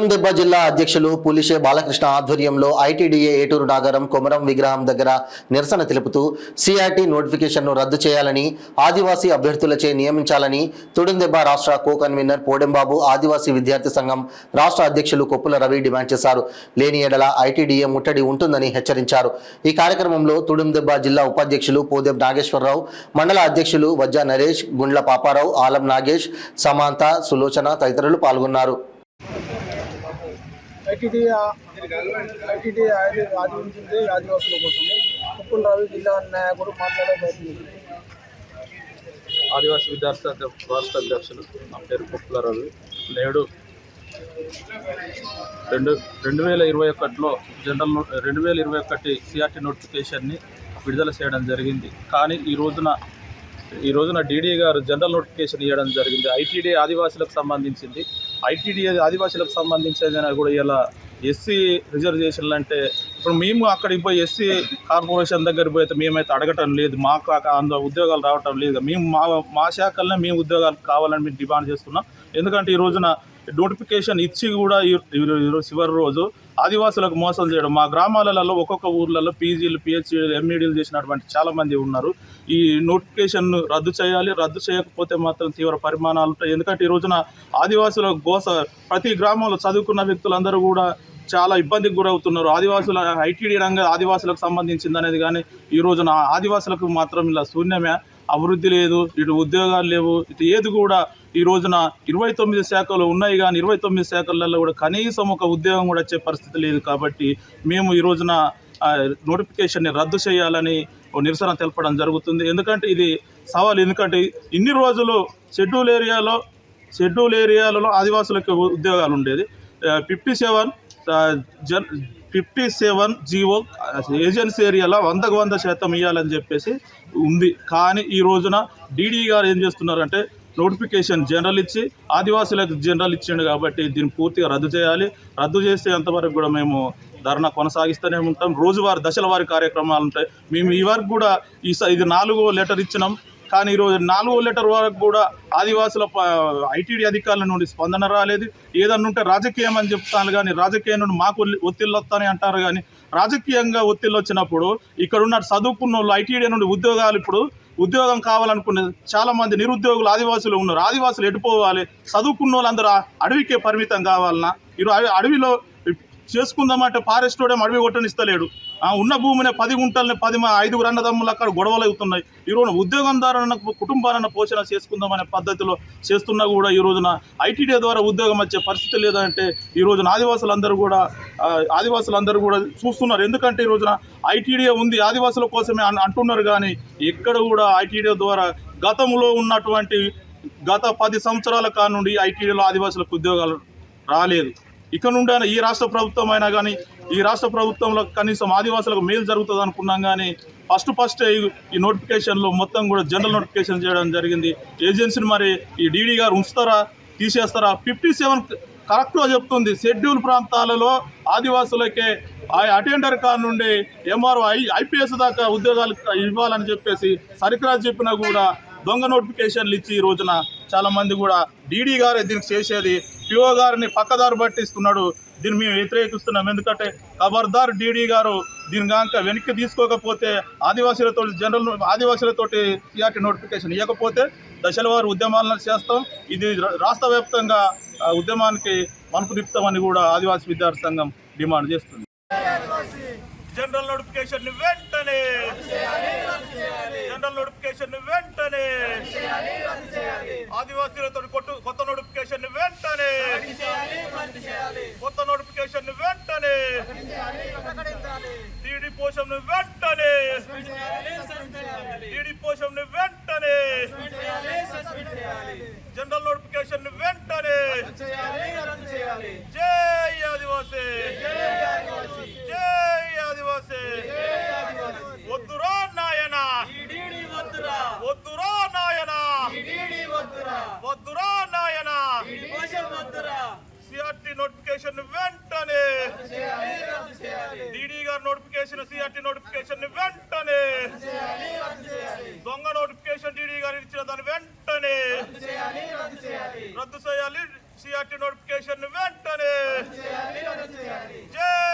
తుడుందెబ్బ జిల్లా అధ్యక్షులు పులిషే బాలకృష్ణ ఆధ్వర్యంలో ఐటీడీఏ ఏటూరు నాగరం కొమరం విగ్రహం దగ్గర నిరసన తెలుపుతూ సిఆర్టీ నోటిఫికేషన్ను రద్దు చేయాలని, ఆదివాసీ అభ్యర్థులచే నియమించాలని తుడుందెబ్బ రాష్ట్ర కో కన్వీనర్ పోడెంబాబు, ఆదివాసీ విద్యార్థి సంఘం రాష్ట్ర అధ్యక్షులు కొప్పుల రవి డిమాండ్ చేశారు. లేని ఎడల ఐటీడీఏ ముట్టడి ఉంటుందని హెచ్చరించారు. ఈ కార్యక్రమంలో తుడుందెబ్బ జిల్లా ఉపాధ్యక్షులు పోదెబ్ నాగేశ్వరరావు, మండల అధ్యక్షులు వజ్జా నరేష్, గుండ్ల పాపారావు, ఆలం నాగేష్, సమాంత, సులోచన తదితరులు పాల్గొన్నారు. ఐటీడీఏ ఆదివించింది ఆదివాసుల కోసము. కొప్పుల రవి జిల్లా నాయకుడు మాట్లాడే ప్రయత్నం. ఆదివాసీ విద్యార్థి రాష్ట్ర అధ్యక్షులు. నా పేరు కొప్పుల రవి. నేడు 2021లో 2021 సిఆర్టీ నోటిఫికేషన్ని విడుదల చేయడం జరిగింది. కానీ ఈ రోజున డీడీ గారు జనరల్ నోటిఫికేషన్ ఇవ్వడం జరిగింది. ఐటీడీ ఆదివాసులకు సంబంధించింది. ఐటీడీ ఆదివాసులకు సంబంధించింది కూడా ఇలా ఎస్సీ రిజర్వేషన్లు అంటే ఇప్పుడు మేము అక్కడికి పోయి ఎస్సీ కార్పొరేషన్ దగ్గర పోతే మేమైతే అడగటం లేదు, మాకు అందులో ఉద్యోగాలు రావటం లేదు. మేము మా శాఖలనే మేము ఉద్యోగాలు కావాలని మేము డిమాండ్ చేస్తున్నాం. ఎందుకంటే ఈ రోజున నోటిఫికేషన్ ఇచ్చి కూడా చివరి రోజు ఆదివాసులకు మోసం చేయడం. మా గ్రామాలలో ఒక్కొక్క ఊర్లలో పీజీలు, పిహెచ్డీలు, ఎంఈడీలు చేసినటువంటి చాలామంది ఉన్నారు. ఈ నోటిఫికేషన్ రద్దు చేయాలి. రద్దు చేయకపోతే మాత్రం తీవ్ర పరిమాణాలు ఉంటాయి. ఎందుకంటే ఈ రోజున ఆదివాసుల గోస ప్రతి గ్రామంలో చదువుకున్న వ్యక్తులందరూ కూడా చాలా ఇబ్బందికి గురవుతున్నారు. ఆదివాసుల ఐటీడీ రంగం ఆదివాసులకు సంబంధించింది అనేది కానీ ఈ రోజున ఆదివాసులకు మాత్రం ఇలా శూన్యమే. అభివృద్ధి లేదు, ఇటు ఉద్యోగాలు లేవు, ఇటు ఏది కూడా ఈ రోజున 29 శాఖలు ఉన్నాయి. కానీ 29 శాఖలలో కూడా కనీసం ఒక ఉద్యోగం కూడా వచ్చే పరిస్థితి లేదు. కాబట్టి మేము ఈ రోజున నోటిఫికేషన్ని రద్దు చేయాలని నిరసన తెలపడం జరుగుతుంది. ఎందుకంటే ఇది సవాల్. ఎందుకంటే ఇన్ని రోజులు షెడ్యూల్ ఏరియాలలో ఆదివాసులకు ఉద్యోగాలు ఉండేది. 57 జీవో ఏజెన్సీ ఏరియాలో 100% ఇవ్వాలని చెప్పేసి ఉంది. కానీ ఈ రోజున డీడీ గారు ఏం చేస్తున్నారంటే నోటిఫికేషన్ జనరల్ ఇచ్చి ఆదివాసులకు జనరల్ ఇచ్చిండు. కాబట్టి దీన్ని పూర్తిగా రద్దు చేయాలి. రద్దు చేస్తే అంతవరకు కూడా మేము ధర్నా కొనసాగిస్తూనే ఉంటాం. రోజువారీ దశల వారి కార్యక్రమాలు ఉంటాయి. మేము ఈ వరకు కూడా ఇది 4వ లెటర్ ఇచ్చినాం. కానీ ఈరోజు 4వ లెటర్ వరకు కూడా ఆదివాసుల ఐటీడీ అధికారుల నుండి స్పందన రాలేదు. ఏదన్నా ఉంటే రాజకీయం అని చెప్తాను, కానీ రాజకీయం నుండి మాకు ఒత్తిళ్ళు వస్తాయని అంటారు. కానీ రాజకీయంగా ఒత్తిళ్ళు వచ్చినప్పుడు ఇక్కడున్న చదువుకున్న వాళ్ళు ఐటీడీ నుండి ఉద్యోగం కావాలనుకునే చాలామంది నిరుద్యోగులు ఆదివాసులు ఉన్నారు. ఆదివాసులు ఎటుపోవాలి? చదువుకున్న వాళ్ళందరూ అడవికే పరిమితం కావాలన్నా? ఈరోజు అడవిలో చేసుకుందామంటే ఫారెస్ట్ వాడేమో అడవి కొట్టనిస్తలేడు. ఉన్న భూమిని 10 గుంటలని 5 అన్నదమ్ములు అక్కడ గొడవలు అవుతున్నాయి. ఈరోజు ఉద్యోగం ద్వారా కుటుంబాలను పోషణ చేసుకుందామనే పద్ధతిలో చేస్తున్నా కూడా ఈ రోజున ఐటీడీ ద్వారా ఉద్యోగం వచ్చే పరిస్థితి లేదంటే ఈ రోజున ఆదివాసులందరూ కూడా చూస్తున్నారు. ఎందుకంటే ఈ రోజున ఐటీడీ ఉంది ఆదివాసుల కోసమే అంటున్నారు. కానీ ఎక్కడ కూడా ఐటీడీ ద్వారా గతంలో ఉన్నటువంటి గత 10 సంవత్సరాల కానుండి ఐటీడీలో ఆదివాసులకు ఉద్యోగాలు రాలేదు. ఇక నుండి ఈ రాష్ట్ర ప్రభుత్వం అయినా కానీ ఈ రాష్ట్ర ప్రభుత్వంలో కనీసం ఆదివాసులకు మేలు జరుగుతుంది అనుకున్నాం. కానీ ఫస్ట్ ఈ నోటిఫికేషన్లో మొత్తం కూడా జనరల్ నోటిఫికేషన్ చేయడం జరిగింది. ఏజెన్సీని మరి ఈ డీడీ గారు ఉంచుతారా, తీసేస్తారా? 57 కరెక్ట్గా చెప్తుంది. షెడ్యూల్ ప్రాంతాలలో ఆదివాసులకే అటెండర్ కార్ నుండి ఎంఆర్ఓ ఐపీఎస్ దాకా ఉద్యోగాలు ఇవ్వాలని చెప్పేసి సరికరాజు చెప్పినా కూడా దొంగ నోటిఫికేషన్లు ఇచ్చి ఈ రోజున చాలామంది కూడా డీడీ గారే దీనికి చేసేది పిఓ గారిని పక్కదారు పట్టిస్తున్నాడు. దీన్ని మేము వ్యతిరేకిస్తున్నాం. ఎందుకంటే ఖబర్దార్ డీడీ గారు దీని కనుక వెనక్కి తీసుకోకపోతే ఆదివాసులతోటి సిఆర్టీ నోటిఫికేషన్ ఇవ్వకపోతే దశల వారు ఉద్యమాలను చేస్తాం. ఇది రాష్ట్ర వ్యాప్తంగా ఉద్యమానికి మలుపు తిప్పుతామని కూడా ఆదివాసీ విద్యార్థి సంఘం డిమాండ్ చేస్తుంది. జనరల్ నోటిఫికేషన్ వెంటనే ఆదివాసీలతో కొత్త నోటిఫికేషన్ వెంటనే డీడీ పోషన్ వెంటనే జనరల్ నోటిఫికేషన్ వెంటనే. జై ఆదివాసీ, జై ఆదివాసీ. వద్దురా నాయనా, వద్దురా నాయనా, వద్దురా నాయనా. సిఆర్టీ నోటిఫికేషన్ వెంటనే, డీడీ గారు నోటిఫికేషన్ సిఆర్టీ నోటిఫికేషన్ వెంటనే, దొంగ నోటిఫికేషన్ డీడీ గారు ఇచ్చిన దాన్ని వెంటనే రద్దు చేయాలి. సిఆర్టీ నోటిఫికేషన్ వెంటనే జై